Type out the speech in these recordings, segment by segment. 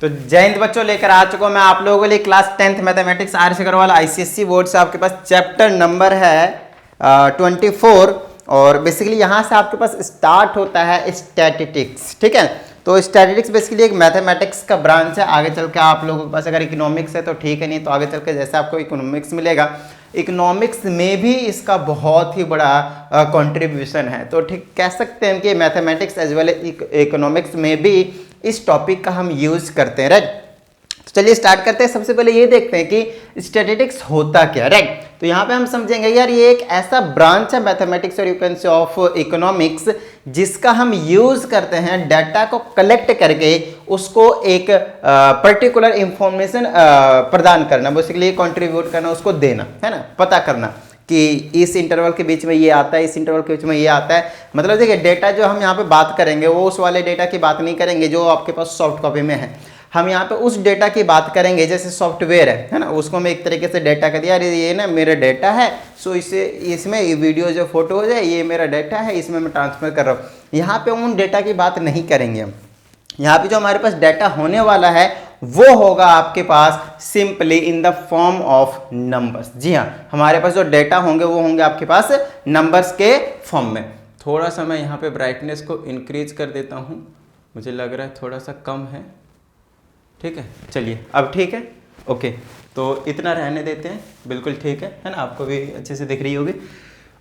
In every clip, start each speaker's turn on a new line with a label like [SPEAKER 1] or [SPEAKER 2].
[SPEAKER 1] तो जय हिंद बच्चों, लेकर आ चुका हूं मैं आप लोगों के लिए class 10th mathematics R Agarwal ICSE board से। आपके पास चैप्टर नंबर है 24 और बेसिकली यहां से आपके पास स्टार्ट होता है स्टैटिस्टिक्स। ठीक है, तो स्टैटिस्टिक्स बेसिकली एक मैथमेटिक्स का ब्रांच है। आगे चल के आप लोगों के पास अगर इकोनॉमिक्स है तो ठीक है, नहीं तो आगे चल के जैसे आपको इकोनॉमिक्स मिलेगा, इकोनॉमिक्स में भी इसका बहुत ही बड़ा कंट्रीब्यूशन है। तो ठीक कह सकते हैं कि मैथमेटिक्स एज वेल इकोनॉमिक्स में भी इस टॉपिक का हम यूज करते हैं। राइट, तो चलिए स्टार्ट करते हैं। सबसे पहले ये देखते हैं कि स्टैटिस्टिक्स होता क्या। राइट, तो यहाँ पे हम समझेंगे यार ये एक ऐसा ब्रांच है मैथमेटिक्स और you can say of economics जिसका हम यूज करते हैं डाटा को कलेक्ट करके उसको एक पर्टिकुलर इंफॉर्मेशन प्रदान करना, बेसिकली कंट्रीब्यूट करना, उसको देना, है ना, पता करना कि इस इंटरवल के बीच में ये आता है, इस इंटरवल के बीच में ये आता है। मतलब देखिए डेटा जो हम यहाँ पे बात करेंगे वो उस वाले डेटा की बात नहीं करेंगे जो आपके पास सॉफ्ट कॉपी में है। हम यहाँ पे उस डेटा की बात करेंगे जैसे सॉफ्टवेयर है ना, उसको मैं एक तरीके से डेटा कर दिया, ये ना मेरा डेटा है, सो इसे इसमें ये वीडियो जो फोटो है ये मेरा डेटा है, इसमें मैं ट्रांसफर कर रहा हूँ। यहाँ पे उन डेटा की बात नहीं करेंगे हम। यहाँ पे जो हमारे पास डेटा होने वाला है वो होगा आपके पास simply in the form of numbers. जी हाँ, हमारे पास जो डेटा होंगे वो होंगे आपके पास नंबर्स के फॉर्म में। थोड़ा सा मैं यहाँ पे ब्राइटनेस को इंक्रीज कर देता हूँ, मुझे लग रहा है थोड़ा सा कम है। ठीक है, चलिए अब ठीक है, ओके, तो इतना रहने देते हैं, बिल्कुल ठीक है ना, आपको भी अच्छे से दिख रही होगी।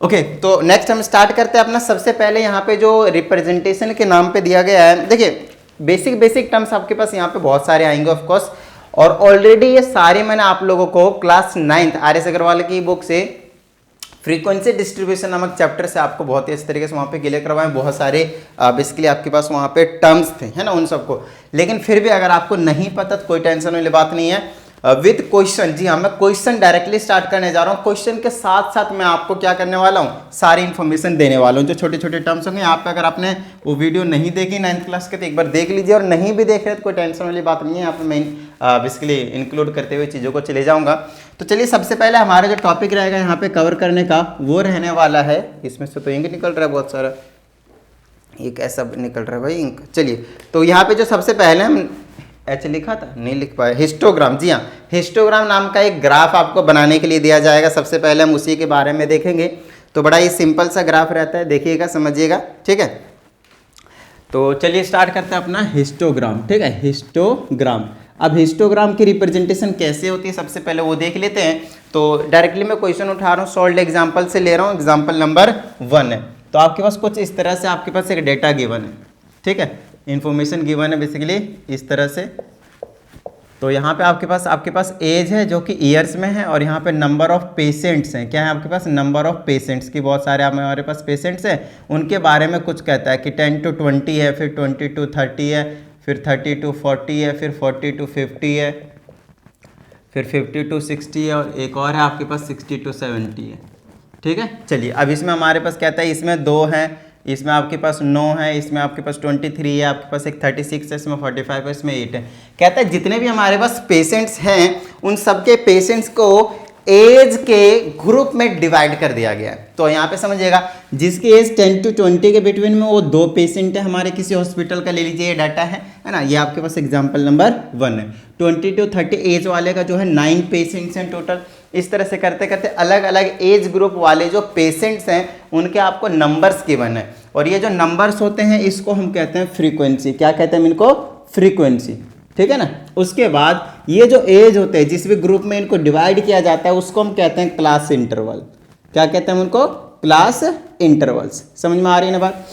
[SPEAKER 1] ओके, तो नेक्स्ट हम स्टार्ट करते हैं अपना। सबसे पहले यहाँ पे जो रिप्रेजेंटेशन के नाम पे दिया गया है, देखिए बेसिक टर्म्स आपके पास यहाँ पे बहुत सारे आएंगे ऑफ कोर्स, और ऑलरेडी ये सारे मैंने आप लोगों को class 9th R S Agarwal की बुक से फ्रीक्वेंसी डिस्ट्रीब्यूशन नामक चैप्टर से आपको बहुत ही इस तरीके से वहाँ पे क्लियर करवाएं। बहुत सारे बेसिकली आपके पास वहाँ पे टर्म्स थे, है ना, उन सबको। लेकिन फिर भी अगर आपको नहीं पता तो कोई टेंशन वाली बात नहीं है। विद क्वेश्चन, जी हाँ, मैं क्वेश्चन डायरेक्टली स्टार्ट करने जा रहा हूँ। क्वेश्चन के साथ साथ मैं आपको क्या करने वाला हूँ, सारी इन्फॉर्मेशन देने वाला हूँ। जो छोटे छोटे टर्म्स होंगे यहाँ पे, अगर आपने वो वीडियो नहीं देखी 9th क्लास के तो एक बार देख लीजिए, और नहीं भी देख रहे तो कोई टेंशन वाली बात नहीं है। यहाँ पे मैं बेसिकली इंक्लूड करते हुए चीज़ों को चले जाऊँगा। तो चलिए सबसे पहले हमारा जो टॉपिक रहेगा यहाँ पे कवर करने का वो रहने वाला है, इसमें से तो इंक निकल रहा है बहुत सारा, एक ऐसा निकल रहा है भाई इंक। चलिए, तो यहाँ पे जो सबसे पहले हम ऐसे लिखा था, नहीं लिख पाए, हिस्टोग्राम। जी हाँ, हिस्टोग्राम नाम का एक ग्राफ आपको बनाने के लिए दिया जाएगा। सबसे पहले हम उसी के बारे में देखेंगे। तो बड़ा ही सिंपल सा ग्राफ रहता है, देखिएगा, समझिएगा। ठीक है, तो चलिए स्टार्ट करते हैं अपना हिस्टोग्राम। ठीक है, हिस्टोग्राम। अब हिस्टोग्राम की रिप्रेजेंटेशन कैसे होती है सबसे पहले वो देख लेते हैं। तो डायरेक्टली मैं क्वेश्चन उठा रहा हूँ, सॉल्व एग्जाम्पल से ले रहा हूँ। एग्जाम्पल नंबर 1 है। तो आपके पास कुछ इस तरह से आपके पास एक डेटा गिवन है। ठीक है, इंफॉर्मेशन गिवन है बेसिकली इस तरह से। तो यहाँ पे आपके पास एज है जो कि ईयर्स में है, और यहाँ पे नंबर ऑफ पेशेंट्स हैं। क्या है आपके पास, नंबर ऑफ पेशेंट्स की बहुत सारे हमारे पास पेशेंट्स हैं, उनके बारे में कुछ कहता है कि 10 to 20 है, फिर 20 to 30 है, फिर 30 to 40 है, फिर 40 to 50 है, फिर 50 to 60 है, और एक और है आपके पास 60 to 70 है। ठीक है, चलिए अब इसमें हमारे पास कहता है इसमें 2 हैं, इसमें आपके पास 9 है, इसमें आपके पास 23 है, आपके पास एक 36 है, इसमें 45 है, इसमें 8 है। कहता है जितने भी हमारे पास पेशेंट्स हैं उन सबके पेशेंट्स को एज के ग्रुप में डिवाइड कर दिया गया है। तो यहाँ पे समझिएगा, जिसकी एज 10 to 20 के बिटवीन में वो 2 पेशेंट है हमारे किसी हॉस्पिटल का, ले लीजिए ये डाटा है ना, ये आपके पास एग्जाम्पल नंबर 1 है। 20 to 30 एज वाले का जो है 9 पेशेंट्स हैं टोटल। इस तरह से करते करते अलग अलग एज ग्रुप वाले जो पेशेंट्स हैं उनके आपको नंबर्स गिवन है, और ये जो नंबर्स होते हैं इसको हम कहते हैं फ्रीक्वेंसी। क्या कहते हैं इनको, फ्रीक्वेंसी। ठीक है ना, उसके बाद ये जो एज होते हैं जिस भी ग्रुप में इनको डिवाइड किया जाता है उसको हम कहते हैं क्लास इंटरवल। क्या कहते हैं उनको, क्लास इंटरवल्स। समझ में आ रही है ना बात।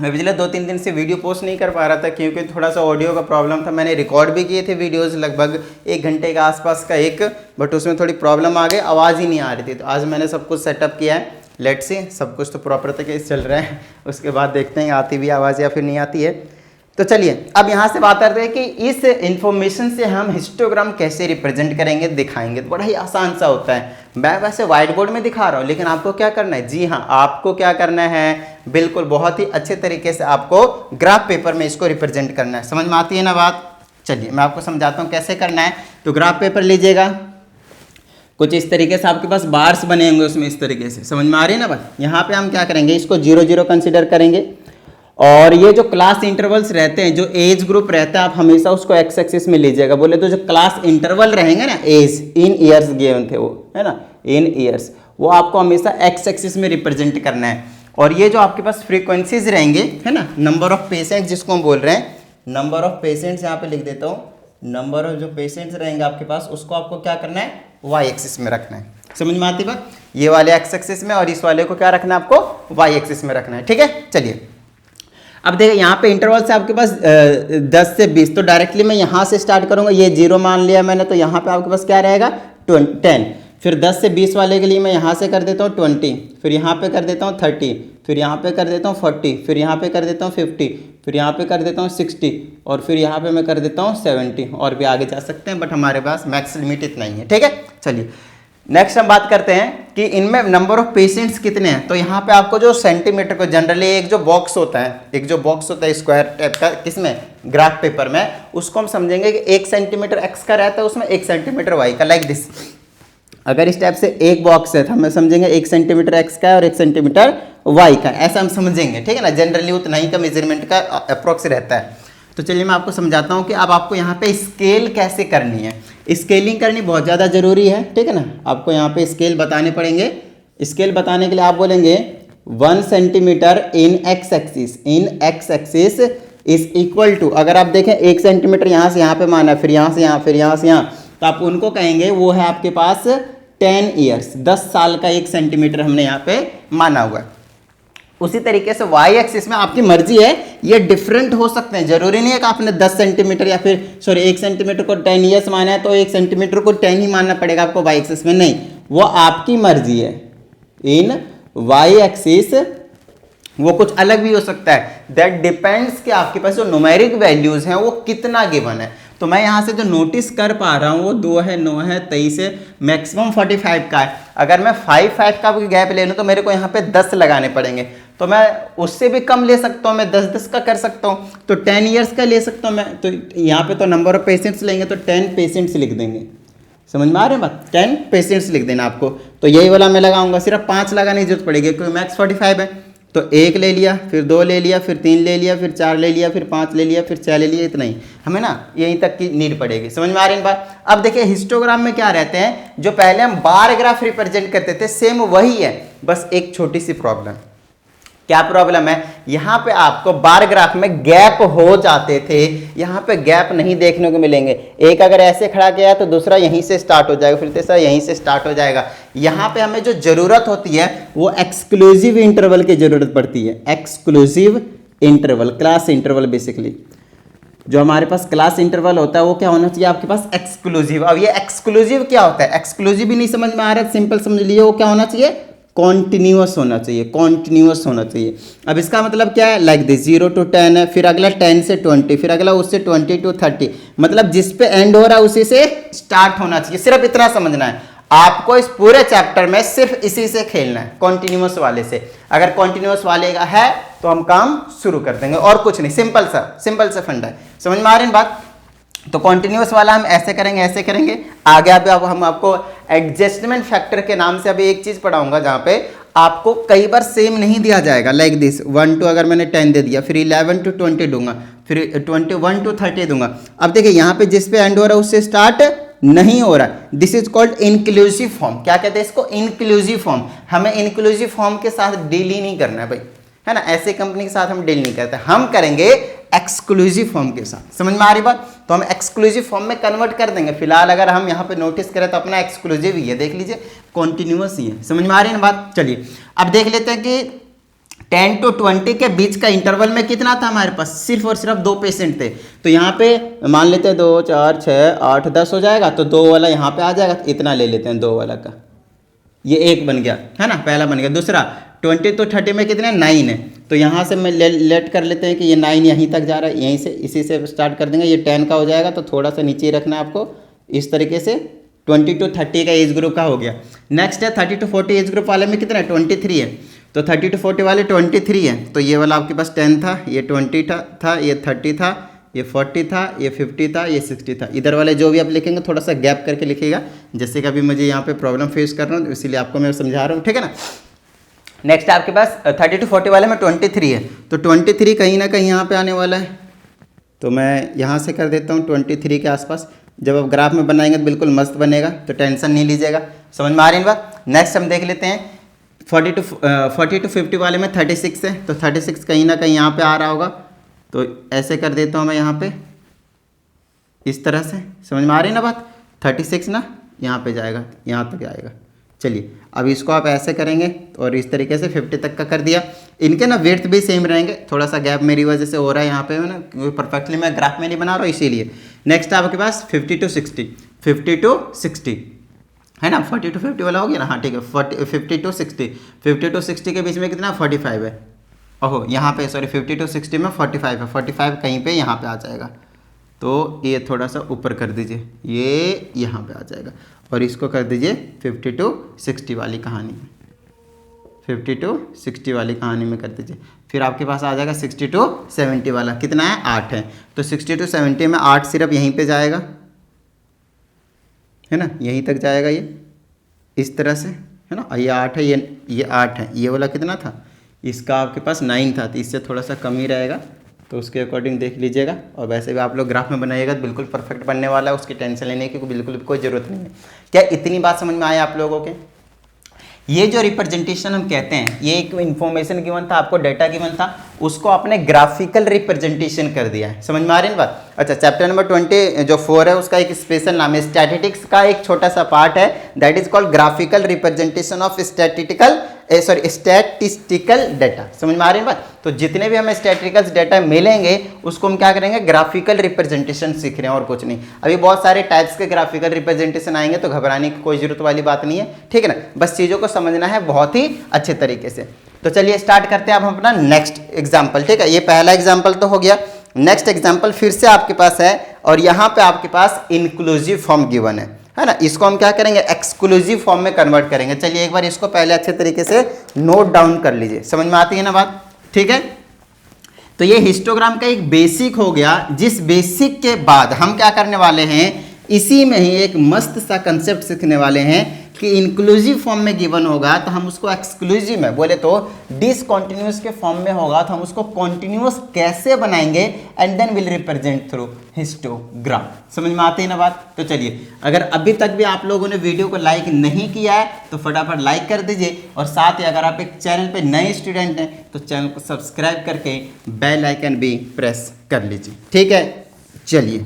[SPEAKER 1] मैं पिछले 2-3 दिन से वीडियो पोस्ट नहीं कर पा रहा था क्योंकि थोड़ा सा ऑडियो का प्रॉब्लम था। मैंने रिकॉर्ड भी किए थे वीडियोस लगभग 1 घंटे के आसपास का एक, बट उसमें थोड़ी प्रॉब्लम आ गई, आवाज़ ही नहीं आ रही थी। तो आज मैंने सब कुछ सेटअप किया है, लेट्स सी, सब कुछ तो प्रॉपर तरीके से चल रहा है, उसके बाद देखते हैं आती भी आवाज़ या फिर नहीं आती है। तो चलिए अब यहाँ से बात करते हैं कि इस इंफॉर्मेशन से हम हिस्टोग्राम कैसे रिप्रेजेंट करेंगे, दिखाएंगे। तो बड़ा ही आसान सा होता है। मैं वैसे व्हाइट बोर्ड में दिखा रहा हूँ, लेकिन आपको क्या करना है, जी हाँ, आपको क्या करना है, बिल्कुल बहुत ही अच्छे तरीके से आपको ग्राफ पेपर में इसको रिप्रेजेंट करना है। समझ में आती है ना बात। चलिए मैं आपको समझाता हूँ कैसे करना है। तो ग्राफ पेपर लीजिएगा, कुछ इस तरीके से आपके पास बार्स बने होंगे उसमें, इस तरीके से। समझ में आ रही है ना बात। यहाँ पे हम क्या करेंगे, इसको 0 0 कंसिडर करेंगे, और ये जो क्लास इंटरवल्स रहते हैं, जो एज ग्रुप रहता है, आप हमेशा उसको एक्स एक्सिस में लीजिएगा। बोले तो जो क्लास इंटरवल रहेंगे ना, एज इन ईयर्स गिवन थे वो, है ना, इन ईयर्स, वो आपको हमेशा एक्स एक्सिस में रिप्रेजेंट करना है। और ये जो आपके पास फ्रीक्वेंसीज रहेंगे, है ना, नंबर ऑफ पेशेंट्स जिसको हम बोल रहे हैं, नंबर ऑफ पेशेंट्स यहाँ पे लिख देता हूँ, नंबर ऑफ जो पेशेंट्स रहेंगे आपके पास, उसको आपको क्या करना है, वाई एक्सिस में रखना है। समझ में आती बात? ये वाले एक्स एक्सिस में और इस वाले को क्या रखना है आपको, वाई एक्सिस में रखना है। ठीक है, चलिए अब देखिए यहाँ पे इंटरवल से आपके पास 10 से 20, तो डायरेक्टली मैं यहाँ से स्टार्ट करूँगा, ये 0 मान लिया मैंने, तो यहाँ पे आपके पास क्या रहेगा 10। फिर 10 से 20 वाले के लिए मैं यहाँ से कर देता हूँ 20, फिर यहाँ पे कर देता हूँ 30, फिर यहाँ पे कर देता हूँ 40, फिर यहाँ पे कर देता हूँ 50, फिर यहाँ पे कर देता हूँ 60, और फिर यहाँ पे मैं कर देता हूँ 70, और भी आगे जा सकते हैं, बट हमारे पास मैक्स लिमिट इतना ही है। ठीक है, चलिए नेक्स्ट हम बात करते हैं कि इनमें नंबर ऑफ पेशेंट्स कितने हैं। तो यहाँ पे आपको जो सेंटीमीटर को जनरली एक जो बॉक्स होता है, एक जो बॉक्स होता है स्क्वायर टाइप का, किसमें, ग्राफ पेपर में, उसको हम समझेंगे कि 1 सेंटीमीटर एक्स का रहता है, उसमें 1 सेंटीमीटर वाई का, लाइक दिस। अगर इस टाइप से एक बॉक्स है तो हम समझेंगे 1 सेंटीमीटर एक्स का है और 1 सेंटीमीटर वाई का, ऐसा हम समझेंगे। ठीक है ना, जनरली उतना ही का मेजरमेंट का अप्रोक्स रहता है। तो चलिए मैं आपको समझाता हूँ कि अब आपको यहाँ पे स्केल कैसे करनी है। स्केलिंग करनी बहुत ज़्यादा ज़रूरी है। ठीक है ना, आपको यहाँ पे स्केल बताने पड़ेंगे। स्केल बताने के लिए आप बोलेंगे 1 centimetre in x axis, in x axis is equal to, अगर आप देखें 1 सेंटीमीटर यहाँ से यहाँ पे माना, फिर यहाँ से यहाँ, फिर यहाँ से यहाँ, तो आप उनको कहेंगे वो है आपके पास 10 ईयर्स, 10 साल का 1 सेंटीमीटर हमने यहाँ पे माना हुआ है। उसी तरीके से वाई एक्सिस में आपकी मर्जी है, ये डिफरेंट हो सकते हैं, जरूरी नहीं है कि आपने 10 सेंटीमीटर या फिर 1 सेंटीमीटर को 10 ईयर्स माना है तो 1 सेंटीमीटर को 10 ही मानना पड़ेगा आपको वाई एक्सिस में, नहीं, वो आपकी मर्जी है। इन वाई एक्सिस वो कुछ अलग भी हो सकता है, दैट डिपेंड्स कि आपके पास जो न्यूमेरिक वैल्यूज हैं वो कितना गिवन है। तो मैं यहाँ से जो नोटिस कर पा रहा हूँ वो 2 है, 9 है, 23 है, मैक्सिमम 45 का है। अगर मैं 5 का गैप ले लूँ तो मेरे को यहाँ पे 10 लगाने पड़ेंगे, तो मैं उससे भी कम ले सकता हूँ, मैं 10 का कर सकता हूँ, तो 10 ईयर्स का ले सकता हूँ मैं। तो यहाँ पे तो नंबर ऑफ पेशेंट्स लेंगे तो 10 पेशेंट्स लिख देंगे। समझ में आ रहे हैं बात, 10 पेशेंट्स लिख देना आपको। तो यही वाला मैं लगाऊंगा, सिर्फ 5 लगाने की जरूरत पड़ेगी क्योंकि मैक्स 45 है। तो 1 ले लिया, फिर 2 ले लिया, फिर 3 ले लिया, फिर 4 ले लिया, फिर 5 ले लिया, फिर 6 ले लिया, इतना ही हमें ना यहीं तक की नीड पड़ेगी। समझ में आ रही है बात। अब देखिए हिस्टोग्राम में क्या रहते हैं, जो पहले हम बार ग्राफ रिप्रेजेंट करते थे सेम वही है, बस एक छोटी सी प्रॉब्लम। क्या प्रॉब्लम है, यहाँ पे आपको बार ग्राफ में गैप हो जाते थे, यहाँ पे गैप नहीं देखने को मिलेंगे। एक अगर ऐसे खड़ा किया तो दूसरा यहीं से स्टार्ट हो जाएगा, फिर तीसरा यहीं से स्टार्ट हो जाएगा। यहाँ पे हमें जो जरूरत होती है वो एक्सक्लूसिव इंटरवल की जरूरत पड़ती है। Exclusive interval, class interval, basically जो हमारे पास क्लास इंटरवल होता है वो क्या होना चाहिए आपके पास, एक्सक्लूसिव। अब ये एक्सक्लूसिव क्या होता है, एक्सक्लूसिव भी नहीं समझ में आ रहा है, सिंपल समझ लीजिए, वो क्या होना चाहिए, कॉन्टिन्यूअस होना चाहिए, कॉन्टिन्यूअस होना चाहिए। अब इसका मतलब क्या है, लाइक दिस 0 to 10 है, फिर अगला 10 से 20, फिर अगला उससे 20 to 30, मतलब जिस पे एंड हो रहा है उसी से स्टार्ट होना चाहिए। सिर्फ इतना समझना है आपको, इस पूरे चैप्टर में सिर्फ इसी से खेलना है, कॉन्टिन्यूअस वाले से। अगर कॉन्टिन्यूअस वाले का है तो हम काम शुरू कर देंगे, और कुछ नहीं, सिंपल सा फंडा है। समझ में आ रही है बात। तो कॉन्टिन्यूअस वाला हम ऐसे करेंगे, ऐसे करेंगे। आगे अब हम आपको एडजस्टमेंट फैक्टर के नाम से अभी एक चीज पढ़ाऊंगा जहां पे आपको कई बार सेम नहीं दिया जाएगा, लाइक दिस 1 to अगर मैंने 10 दे दिया, फिर 11 to 20 दूंगा, फिर 21 to 30 दूंगा। अब देखिए यहाँ पे जिस पे एंड हो रहा है उससे स्टार्ट नहीं हो रहा, this is called inclusive form. क्या कहते हैं इसको, इंक्लूसिव फॉर्म। हमें इंक्लूसिव फॉर्म के साथ डील ही नहीं करना है भाई, है ना, ऐसे कंपनी के साथ हम डील नहीं करते, हम करेंगे एक्सक्लूसिव फॉर्म के साथ। समझ में आ रही बात। तो हम एक्सक्लूसिव फॉर्म में कन्वर्ट कर देंगे। फिलहाल अगर हम यहाँ पे नोटिस करें तो अपना एक्सक्लूसिव ही है, देख लीजिए, कॉन्टिन्यूअस ही है। समझ में आ रही है ना बात। चलिए अब देख लेते हैं कि 10 to 20 के बीच का इंटरवल में कितना था हमारे पास, सिर्फ और सिर्फ 2 पेशेंट थे। तो यहाँ पे मान लेते हैं 2 4 6 8 10 हो जाएगा, तो 2 वाला यहाँ पे आ जाएगा, इतना ले लेते हैं 2 वाला का, ये 1 बन गया, है ना, पहला बन गया। दूसरा 20 to 30 में कितने, 9 है, तो यहाँ से मैं लेट कर लेते हैं कि ये 9 यहीं तक जा रहा है, यहीं से इसी से स्टार्ट कर देंगे, ये 10 का हो जाएगा, तो थोड़ा सा नीचे ही रखना है आपको। इस तरीके से 20 to 30 का एज ग्रुप का हो गया। नेक्स्ट है 30 to 40 एज ग्रुप वाले में कितना है, 23 है, तो 30 to 40 वाले 23 है, तो ये वाला आपके पास 10 था, ये 20 था, ये 30 था, ये 40 था, ये 50 था, ये 60 था। इधर वाले जो भी आप लिखेंगे थोड़ा सा गैप करके लिखिएगा, जैसे कि अभी मुझे यहाँ पे प्रॉब्लम फेस कर रहा हूँ, इसीलिए आपको मैं समझा रहा हूँ, ठीक है ना। नेक्स्ट आपके पास 30 to 40 वाले में 23 है, तो 23 कहीं ना कहीं यहाँ पे आने वाला है, तो मैं यहाँ से कर देता हूँ 23 के आसपास। जब आप ग्राफ में बनाएंगे तो बिल्कुल मस्त बनेगा, तो टेंशन नहीं लीजिएगा। समझ में आ रही है बात। नेक्स्ट हम देख लेते हैं 40 to 50 वाले में 36 है, तो 36 कहीं ना कहीं यहाँ पे आ रहा होगा, तो ऐसे कर देता हूँ मैं यहाँ पे इस तरह से। समझ में आ रही है ना बात। 36 ना यहाँ पे जाएगा, यहाँ तक आएगा। चलिए अब इसको आप ऐसे करेंगे और इस तरीके से 50 तक का कर दिया। इनके ना विड्थ भी सेम रहेंगे, थोड़ा सा गैप मेरी वजह से हो रहा है यहाँ पे ना, क्योंकि परफेक्टली मैं ग्राफ में नहीं बना रहा हूँ इसीलिए। नेक्स्ट आपके पास 50 to 60, 50 to 60 है ना, 40 to 50 वाला हो गया ना। हाँ ठीक है, 50 to 60, 50 to 60 के बीच में कितना 45 है। ओहो यहाँ पे सॉरी 50 to 60 में 45 है, 45 कहीं पे यहाँ पे आ जाएगा, तो ये थोड़ा सा ऊपर कर दीजिए, ये यहाँ पे आ जाएगा। और इसको कर दीजिए 50 to 60 वाली कहानी में, 50 to 60 वाली कहानी में कर दीजिए। फिर आपके पास आ जाएगा 60 to 70 वाला, कितना है 8 है, तो 60 to 70 में 8 सिर्फ यहीं पे जाएगा, है ना, यहीं तक जाएगा ये इस तरह से, है ना। ये 8 है, ये 8 है, ये वाला कितना था, इसका आपके पास 9 था, तो इससे थोड़ा सा कम ही रहेगा, तो उसके अकॉर्डिंग देख लीजिएगा। और वैसे भी आप लोग ग्राफ में बनाइएगा तो बिल्कुल परफेक्ट बनने वाला है, उसकी टेंशन लेने की बिल्कुल भी कोई ज़रूरत नहीं है। क्या इतनी बात समझ में आया आप लोगों के। ये जो रिप्रेजेंटेशन हम कहते हैं, ये एक इन्फॉर्मेशन गिवन था आपको, डेटा गिवन था, उसको आपने ग्राफिकल रिप्रेजेंटेशन कर दिया है। समझ में आ रही है बात। अच्छा चैप्टर नंबर 20 जो 4 है उसका एक स्पेशल नाम है, स्टैटिस्टिक्स का एक छोटा सा पार्ट है, that is called graphical representation of statistical data. समझ में आ रही है बात। तो जितने भी हमें स्टैटिस्टिकल डाटा मिलेंगे उसको हम क्या करेंगे, ग्राफिकल रिप्रेजेंटेशन सीख रहे हैं और कुछ नहीं। अभी बहुत सारे टाइप्स के ग्राफिकल रिप्रेजेंटेशन आएंगे, तो घबराने की कोई जरूरत वाली बात नहीं है, ठीक है ना। बस चीज़ों को समझना है बहुत ही अच्छे तरीके से। तो चलिए स्टार्ट करते हैं अब हम अपना नेक्स्ट एग्जाम्पल, ठीक है। ये पहला एग्जाम्पल तो हो गया। नेक्स्ट एग्जाम्पल फिर से आपके पास है, और यहाँ पे आपके पास इंक्लूसिव फॉर्म गिवन है ना। इसको हम क्या करेंगे, एक्सक्लूसिव फॉर्म में कन्वर्ट करेंगे। चलिए एक बार इसको पहले अच्छे तरीके से नोट डाउन कर लीजिए, समझ में आती है ना बात, ठीक है। तो ये हिस्टोग्राम का एक बेसिक हो गया, जिस बेसिक के बाद हम क्या करने वाले हैं, इसी में ही एक मस्त सा कंसेप्ट सीखने वाले हैं कि इंक्लूसिव फॉर्म में गिवन होगा तो हम उसको एक्सक्लूसिव में, बोले तो डिसकंटिन्यूअस के फॉर्म में होगा तो हम उसको कॉन्टिन्यूअस कैसे बनाएंगे, and then will represent through histogram. समझ में आती है ना बात। तो चलिए, अगर अभी तक भी आप लोगों ने वीडियो को लाइक नहीं किया है तो फटाफट लाइक कर दीजिए, और साथ ही अगर आप एक चैनल पे नए स्टूडेंट हैं तो चैनल को सब्सक्राइब करके बेल आइकन भी प्रेस कर लीजिए, ठीक है। चलिए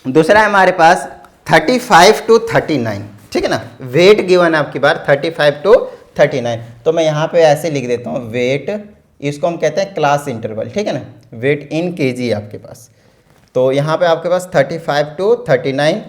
[SPEAKER 1] दूसरा है हमारे पास 35 to 39, ठीक है ना। वेट गिवन है आपकी बार 35 to 39, तो मैं यहाँ पे ऐसे लिख देता हूँ वेट, इसको हम कहते हैं क्लास इंटरवल, ठीक है ना। वेट इन केजी आपके पास, तो यहाँ पे आपके पास 35 to 39,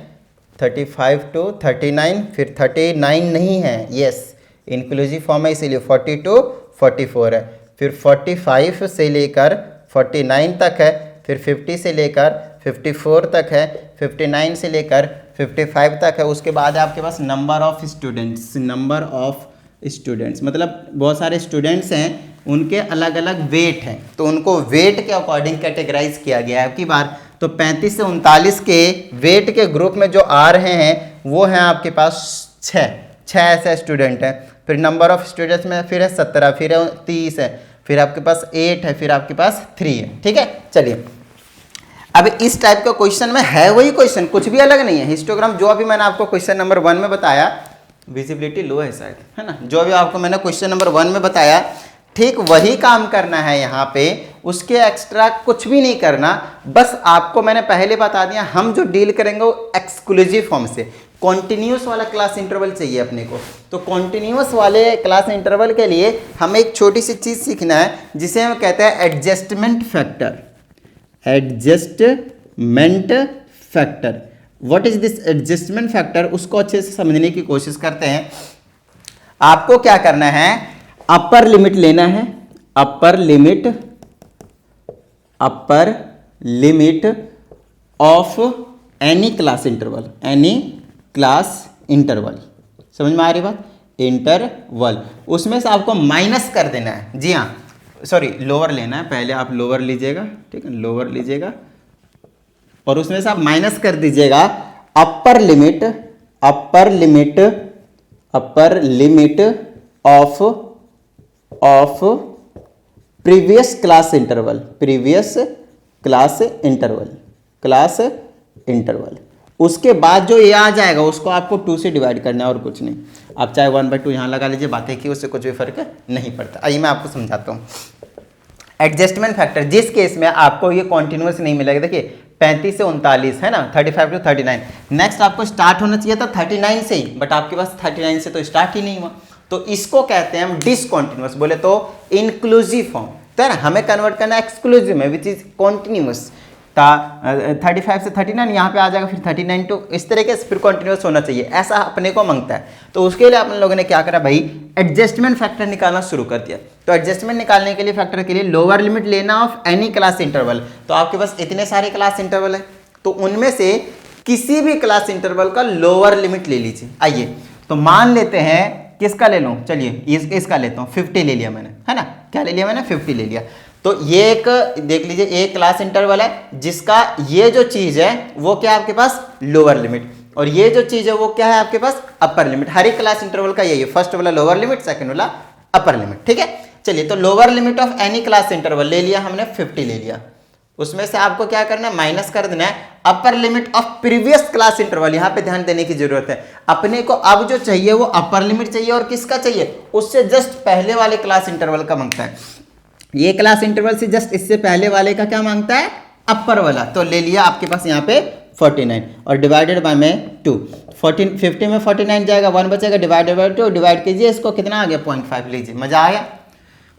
[SPEAKER 1] 35 to 39, फिर 39 नहीं है, यस इंक्लूसिव फॉर्म है इसीलिए 40 to 44 है, फिर 45 से लेकर 49 तक है, फिर 50 से लेकर 54 तक है, 59 से लेकर 55 तक है। उसके बाद आपके पास number of students, number of students मतलब बहुत सारे स्टूडेंट्स हैं, उनके अलग अलग वेट हैं, तो उनको वेट के अकॉर्डिंग कैटेगराइज किया गया है आपकी बार। तो 35 से 39 के वेट के ग्रुप में जो आ रहे हैं वो हैं आपके पास 6 ऐसे स्टूडेंट हैं। फिर नंबर ऑफ स्टूडेंट्स में फिर है 17, फिर है 30 है, फिर आपके पास 8 है, फिर आपके पास 3 है, ठीक है। चलिए अब इस टाइप का क्वेश्चन में है वही क्वेश्चन, कुछ भी अलग नहीं है। हिस्टोग्राम जो अभी मैंने आपको क्वेश्चन नंबर 1 में बताया, विजिबिलिटी लो है शायद, है ना, जो अभी आपको मैंने क्वेश्चन नंबर 1 में बताया, ठीक वही काम करना है यहाँ पे, उसके एक्स्ट्रा कुछ भी नहीं करना। बस आपको मैंने पहले बता दिया, हम जो डील करेंगे वो एक्सक्लूसिव फॉर्म से, कॉन्टिन्यूस वाला क्लास इंटरवल चाहिए अपने को। तो कॉन्टिन्यूस वाले क्लास इंटरवल के लिए हमें एक छोटी सी चीज़ सीखना है जिसे हम कहते हैं adjustment factor. Adjustment factor, what is this adjustment factor, उसको अच्छे से समझने की कोशिश करते हैं। आपको क्या करना है, अपर लिमिट लेना है, upper limit of any class interval, any class interval, समझ में आ रही बात, इंटरवल, उसमें से आपको माइनस कर देना है। जी हाँ सॉरी लोअर लेना है, पहले आप लोअर लीजिएगा, ठीक है, लोअर लीजिएगा और उसमें से आप माइनस कर दीजिएगा upper limit upper limit of previous class interval. उसके बाद जो ये आ जाएगा उसको आपको 2 से डिवाइड करना है और कुछ नहीं। आप चाहे 1/2 यहाँ लगा लीजिए, बातें की उससे कुछ भी फर्क नहीं पड़ता। आइए मैं आपको समझाता हूँ। एडजस्टमेंट फैक्टर जिस केस में आपको ये कॉन्टिन्यूस नहीं मिलेगा, देखिए 35 से 39 है ना, 35 to 39। नेक्स्ट आपको स्टार्ट होना चाहिए था 39 से ही, बट आपके पास 39 से तो स्टार्ट ही नहीं हुआ, तो इसको कहते हैं हम डिसकॉन्टिन्यूस, बोले तो इंक्लूसिव फॉर्म। तो ना हमें कन्वर्ट करना एक्सक्लूसिव में, विच इज कॉन्टिन्यूस। 35 से 39 यहाँ पे आ जाएगा, फिर 39 टू इस तरीके से फिर कॉन्टिन्यूस होना चाहिए, ऐसा अपने को मांगता है। तो उसके लिए अपन लोगों ने क्या करा भाई, एडजस्टमेंट फैक्टर निकालना शुरू कर दिया। तो एडजस्टमेंट निकालने के लिए फैक्टर के लिए लोअर लिमिट लेना ऑफ एनी क्लास इंटरवल। तो आपके पास इतने सारे क्लास इंटरवल है, तो उनमें से किसी भी क्लास इंटरवल का लोअर लिमिट ले लीजिए। आइए तो मान लेते हैं, किसका ले लूँ, चलिए इसका लेता हूँ, 50 ले लिया मैंने, है ना, क्या ले लिया मैंने, 50 ले लिया। तो ये एक देख लीजिए, एक क्लास इंटरवल है जिसका ये जो चीज है वो क्या है आपके पास लोअर लिमिट, और ये जो चीज है वो क्या है आपके पास अपर लिमिट। हर एक क्लास इंटरवल का यही है, फर्स्ट वाला लोअर लिमिट, सेकंड वाला अपर लिमिट, ठीक है। चलिए तो lower limit of any class interval ले लिया हमने, 50 ले लिया। उसमें से आपको क्या करना है, माइनस कर देना है upper limit of previous class interval. यहां पे ध्यान देने की जरूरत है, अपने को अब जो चाहिए वो अपर लिमिट चाहिए, और किसका चाहिए, उससे जस्ट पहले वाले क्लास इंटरवल का मांगता है। ये क्लास इंटरवल से जस्ट इससे पहले वाले का क्या मांगता है, अपर वाला। तो ले लिया आपके पास यहाँ पे 49 और डिवाइडेड बाय में 2। 50 में 49 जाएगा, 1 बचेगा, डिवाइडेड बाय 2, डिवाइड कीजिए, इसको कितना आ गया 0.5 लीजिए। मजा आया,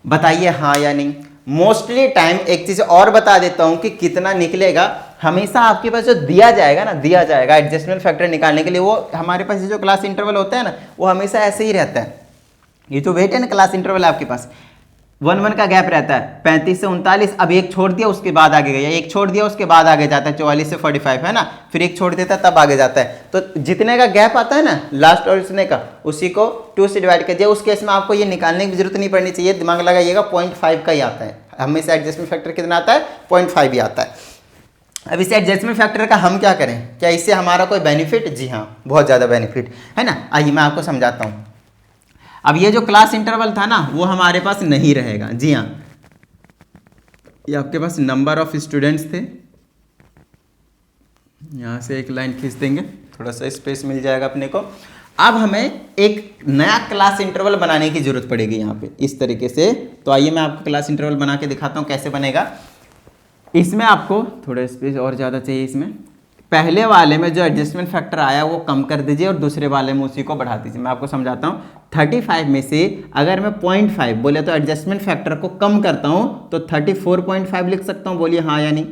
[SPEAKER 1] बताइए हाँ या नहीं। मोस्टली टाइम एक चीज और बता देता हूं कि कितना निकलेगा। हमेशा आपके पास जो दिया जाएगा ना, दिया जाएगा एडजस्टमेंट फैक्टर निकालने के लिए, वो हमारे पास जो क्लास इंटरवल होता है ना, वो हमेशा ऐसे ही रहता है। ये जो वेट है ना क्लास इंटरवल आपके पास 1 का गैप रहता है, 35 से 39। अब एक छोड़ दिया उसके बाद आगे गया, एक छोड़ दिया उसके बाद आगे जाता है, 44 से 45 है ना, फिर एक छोड़ देता है तब आगे जाता है। तो जितने का गैप आता है ना लास्ट और इतने का, उसी को 2 से डिवाइड कीजिए। उस केस में आपको ये निकालने की जरूरत नहीं पड़नी चाहिए, दिमाग लगाइएगा 0.5 का ही आता है हमेशा। एडजस्टमेंट फैक्टर कितना आता है, 0.5 ही आता है। अब इसे एडजस्टमेंट फैक्टर का हम क्या करें, क्या इससे हमारा कोई बेनिफिट, जी हाँ बहुत ज़्यादा बेनिफिट है ना। आइए मैं आपको समझाता हूँ। अब ये जो क्लास इंटरवल था ना वो हमारे पास नहीं रहेगा, जी हाँ, ये आपके पास नंबर ऑफ स्टूडेंट्स थे, यहाँ से एक लाइन खींच देंगे, थोड़ा सा स्पेस मिल जाएगा अपने को। अब हमें एक नया क्लास इंटरवल बनाने की जरूरत पड़ेगी यहाँ पे इस तरीके से। तो आइए मैं आपको क्लास इंटरवल बना के दिखाता हूँ कैसे बनेगा। इसमें आपको थोड़ा स्पेस और ज़्यादा चाहिए। इसमें पहले वाले में जो एडजस्टमेंट फैक्टर आया वो कम कर दीजिए और दूसरे वाले में उसी को बढ़ा दीजिए। मैं आपको समझाता हूँ। 35 में से अगर मैं 0.5 बोले तो एडजस्टमेंट फैक्टर को कम करता हूँ तो 34.5 लिख सकता हूँ, बोलिए हाँ या नहीं।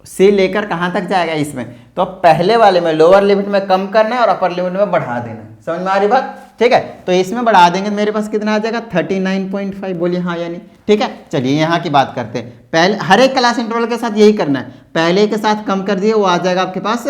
[SPEAKER 1] से लेकर कहाँ तक जाएगा इसमें, तो पहले वाले में लोअर लिमिट में कम करना है और अपर लिमिट में बढ़ा देना है। समझ में आ रही बात, ठीक है। तो इसमें बढ़ा देंगे तो मेरे पास कितना आ जाएगा 39.5, बोलिए हाँ या नहीं, ठीक है। चलिए यहाँ की बात करते हैं। पहले हर एक क्लास इंटरवल के साथ यही करना है, पहले के साथ कम कर दिए वो आ जाएगा आपके पास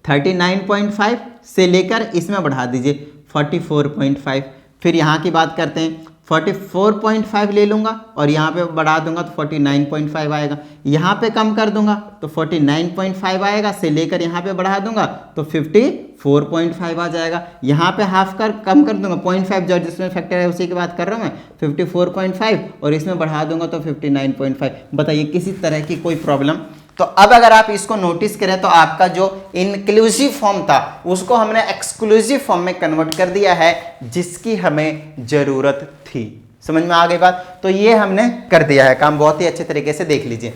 [SPEAKER 1] 39.5 से लेकर इसमें बढ़ा दीजिए 44.5। फिर यहाँ की बात करते हैं, 44.5 ले लूँगा और यहाँ पे बढ़ा दूंगा तो 49.5 आएगा। यहाँ पे कम कर दूंगा तो 49.5 आएगा, से लेकर यहाँ पे बढ़ा दूंगा तो 54.5 आ जाएगा। यहाँ पे हाफ कर कम कर दूंगा 0.5 जो एडजस्टमेंट फैक्टर है उसी की बात कर रहा हूँ मैं, 54.5 और इसमें बढ़ा दूंगा तो 59.5। बताइए किसी तरह की कोई प्रॉब्लम। तो अब अगर आप इसको नोटिस करें तो आपका जो इंक्लूसिव फॉर्म था उसको हमने एक्सक्लूसिव फॉर्म में कन्वर्ट कर दिया है, जिसकी हमें जरूरत थी। समझ में आ गई बात। तो ये हमने कर दिया है काम, बहुत ही अच्छे तरीके से देख लीजिए।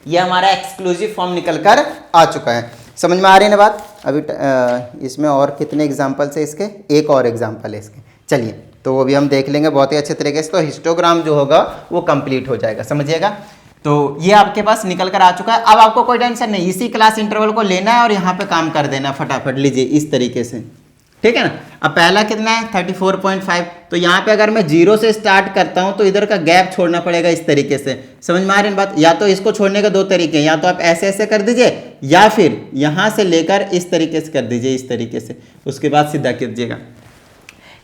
[SPEAKER 1] ये हमारा एक्सक्लूसिव फॉर्म निकल कर आ चुका है। समझ में आ रही है ना बात। अभी इसमें और कितने एग्जाम्पल्स है इसके, एक और एग्जाम्पल है इसके, चलिए तो वो भी हम देख लेंगे बहुत ही अच्छे तरीके से। तो हिस्टोग्राम जो होगा वो कंप्लीट हो जाएगा, समझिएगा। तो ये आपके पास निकल कर आ चुका है। अब आपको कोई टेंशन नहीं, इसी क्लास इंटरवल को लेना है और यहाँ पे काम कर देना फटाफट। लीजिए इस तरीके से, ठीक है ना। अब पहला कितना है 34.5, तो यहाँ पे अगर मैं 0 से स्टार्ट करता हूँ तो इधर का गैप छोड़ना पड़ेगा इस तरीके से। समझ में आ रही है बात। या तो इसको छोड़ने के 2 तरीके हैं, या तो आप ऐसे ऐसे कर दीजिए या फिर यहाँ से लेकर इस तरीके से कर दीजिए, इस तरीके से, उसके बाद सीधा कीजिएगा।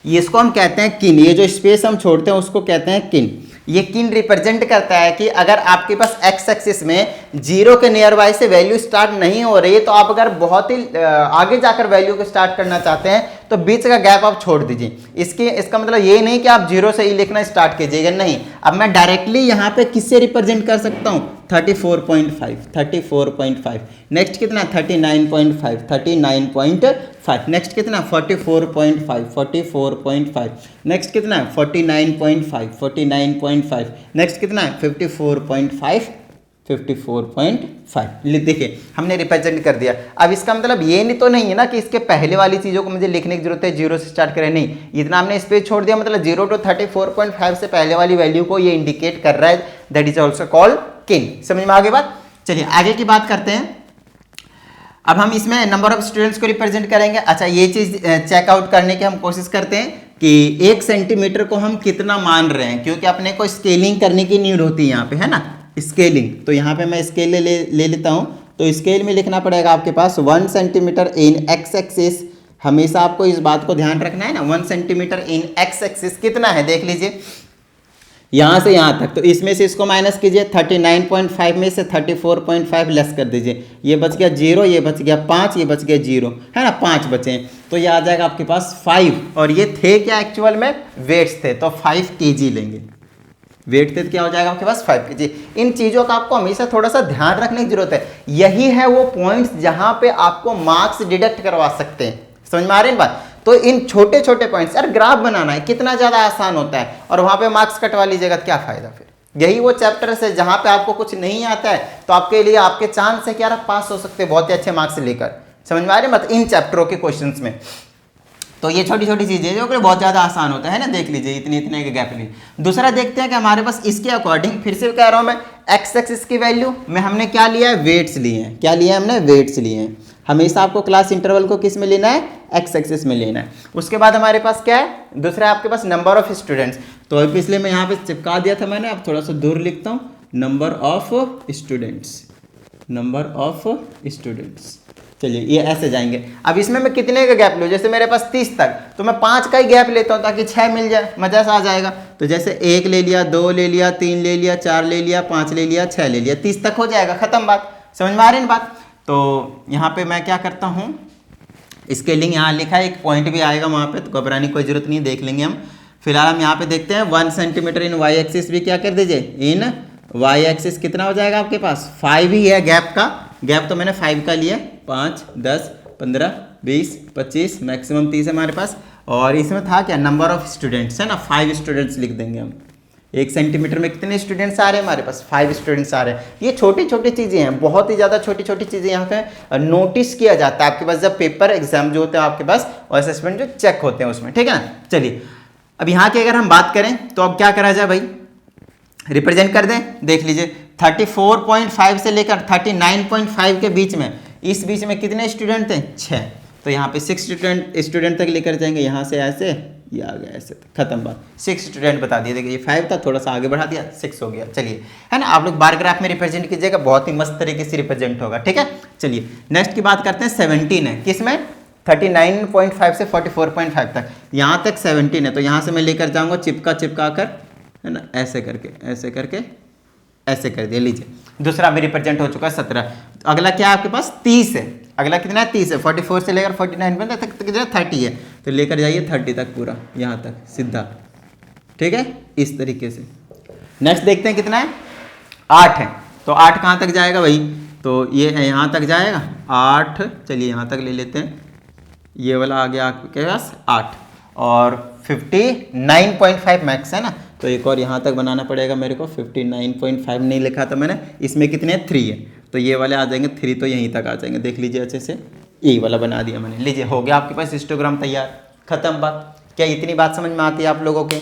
[SPEAKER 1] इसको हम कहते हैं किन। ये जो स्पेस हम छोड़ते हैं उसको कहते हैं किन। ये किन रिप्रेजेंट करता है कि अगर आपके पास एक्स एक्सिस में 0 के नियर बाय से वैल्यू स्टार्ट नहीं हो रही है, तो आप अगर बहुत ही आगे जाकर वैल्यू को स्टार्ट करना चाहते हैं तो बीच का गैप आप छोड़ दीजिए। इसका मतलब ये नहीं कि आप 0 से ही लिखना स्टार्ट कीजिएगा, नहीं। अब मैं डायरेक्टली यहाँ पे किससे रिप्रेजेंट कर सकता हूँ, 34.5। नेक्स्ट कितना 39.5, 39.5। नेक्स्ट कितना 44.5। नेक्स्ट कितना 49.5। नेक्स्ट कितना 54.5। देखिए हमने रिप्रेजेंट कर दिया। अब इसका मतलब ये नहीं तो नहीं है ना कि इसके पहले वाली चीज़ों को मुझे लिखने की जरूरत है, 0 से स्टार्ट करें, नहीं। इतना हमने स्पेस छोड़ दिया, मतलब 0 to 34.5 से पहले वाली वैल्यू को ये इंडिकेट कर रहा है, दैट इज ऑल्सो कॉल्ड किन। समझ में आ गई बात। चलिए आगे की बात करते हैं। अब हम इसमें नंबर ऑफ स्टूडेंट्स को रिप्रेजेंट करेंगे। अच्छा, ये चीज़ चेकआउट करने की हम कोशिश करते हैं कि 1 सेंटीमीटर को हम कितना मान रहे हैं, क्योंकि अपने को स्केलिंग करने की नीड होती है यहाँ पे, है ना, स्केलिंग। तो यहाँ पे मैं स्केल ले लेता हूँ। तो स्केल में लिखना पड़ेगा आपके पास 1 सेंटीमीटर इन एक्स एक्सिस। हमेशा आपको इस बात को ध्यान रखना है ना, 1 सेंटीमीटर इन एक्स एक्सिस कितना है, देख लीजिए यहाँ से यहाँ तक। तो इसमें से इसको माइनस कीजिए, 39.5 में से 34.5 लेस कर दीजिए। ये बच गया 0, ये बच गया 5, ये बच गया 0, है ना, 5 बचे हैं। तो ये आ जाएगा आपके पास 5। और ये थे क्या एक्चुअल में, वेट्स थे, तो 5 kg लेंगे। वेट थे तो क्या हो जाएगा आपके पास 5 kg। इन चीज़ों का आपको हमेशा थोड़ा सा ध्यान रखने की जरूरत है। यही है वो पॉइंट्स जहाँ पे आपको मार्क्स डिडक्ट करवा सकते हैं। समझ में आ रही है बात। तो इन छोटे छोटे पॉइंट्स, यार ग्राफ बनाना है कितना ज़्यादा आसान होता है, और वहाँ पे मार्क्स कटवा लीजिएगा तो क्या फ़ायदा फिर। यही वो चैप्टर्स है जहाँ पे आपको कुछ नहीं आता है तो आपके लिए आपके चांस है कि यार आप पास हो सकते हैं बहुत ही अच्छे मार्क्स लेकर। समझ में आ रही है मत इन चैप्टरों के क्वेश्चंस में। तो ये छोटी छोटी चीज़ें जो कि बहुत ज़्यादा आसान होता है ना, देख लीजिए इतने के गैप नहीं। दूसरा देखते हैं कि हमारे पास इसके अकॉर्डिंग, फिर से कह रहा हूँ मैं, एक्स एक्सिस की वैल्यू में हमने क्या लिया है, वेट्स लिए हैं। क्या लिया है हमने, वेट्स लिए हैं। हमेशा आपको क्लास इंटरवल को किस में लेना है, एक्स एक्सिस में लेना है। उसके बाद हमारे पास क्या है, दूसरा आपके पास नंबर ऑफ स्टूडेंट्स। तो इसलिए मैं यहाँ पे चिपका दिया था मैंने, अब थोड़ा सा दूर लिखता हूँ, number of students. Number of students. चलिए ये ऐसे जाएंगे। अब इसमें मैं कितने का गैप लूँ, जैसे मेरे पास 30 तक, तो मैं 5 का ही गैप लेता हूँ ताकि 6 मिल जाए, मजा सा आ जाएगा। तो जैसे 1 ले लिया, 2 ले लिया, 3 ले लिया, 4 ले लिया, 5 ले लिया, 6 ले लिया, 30 तक हो जाएगा, खत्म बात। समझ में आ रही है बात। तो यहाँ पे मैं क्या करता हूँ, स्केलिंग यहाँ लिखा है, एक पॉइंट भी आएगा वहाँ पे, तो घबराने की कोई जरूरत नहीं, देख लेंगे हम। फिलहाल हम यहाँ पे देखते हैं 1 सेंटीमीटर इन वाई एक्सिस भी क्या कर दीजिए, इन वाई एक्सिस कितना हो जाएगा आपके पास, 5 ही है गैप का। गैप तो मैंने 5 का लिया, 5, 10, 15, 20, 25, मैक्सिमम 30 है हमारे पास। और इसमें था क्या, नंबर ऑफ स्टूडेंट्स है ना, 5 स्टूडेंट्स लिख देंगे हम। 1 सेंटीमीटर में कितने स्टूडेंट्स आ रहे हैं हमारे पास, 5 स्टूडेंट्स आ रहे हैं। ये छोटी छोटी चीज़ें हैं, बहुत ही ज़्यादा छोटी छोटी चीज़ें यहाँ पे नोटिस किया जाता है आपके पास जब पेपर एग्जाम जो होते हैं आपके पास, और असेसमेंट जो चेक होते हैं उसमें, ठीक है ना। चलिए अब यहाँ की अगर हम बात करें तो अब क्या करा जाए भाई, रिप्रेजेंट कर दें। देख लीजिए 34.5 से लेकर 39.5 के बीच में, इस बीच में कितने स्टूडेंट थे, 6। तो यहाँ पे 6 स्टूडेंट तक लेकर जाएंगे, यहाँ से ऐसे ये आ गया ऐसे, खत्म बात। 6 स्टूडेंट बता दिए, देखिए ये 5 था, थोड़ा सा आगे बढ़ा दिया, 6 हो गया। चलिए है ना, आप लोग बार ग्राफ में रिप्रेजेंट कीजिएगा, बहुत ही मस्त तरीके से रिप्रेजेंट होगा, ठीक है। चलिए नेक्स्ट की बात करते हैं, 17 है किसमें, 39.5 से 44.5 तक, यहाँ तक 17 है। तो यहाँ से मैं लेकर जाऊँगा चिपका कर, है ना, ऐसे करके ऐसे करके ऐसे कर दिया। लीजिए दूसरा भी रिप्रेजेंट हो चुका है 17। अगला क्या है आपके पास, 30 है। अगला कितना है, 30 है। 44 से लेकर 49 तक कितना, 30 है। तो लेकर जाइए 30 तक पूरा, यहाँ तक सीधा, ठीक है, इस तरीके से। नेक्स्ट देखते हैं कितना है, 8 है। तो 8 कहाँ तक जाएगा भाई, तो ये है यहाँ तक जाएगा 8। चलिए यहाँ तक ले लेते हैं, ये वाला आ गया आपके पास 8, और 59.5 मैक्स है ना, तो एक और यहाँ तक बनाना पड़ेगा मेरे को। 59.5 नहीं लिखा था मैंने, इसमें कितने 3 है, तो ये वाले आ जाएंगे 3, तो यहीं तक आ जाएंगे। देख लीजिए अच्छे से, ये वाला बना दिया मैंने। लीजिए हो गया आपके पास हिस्टोग्राम तैयार, खत्म बात। क्या इतनी बात समझ में आती है आप लोगों के,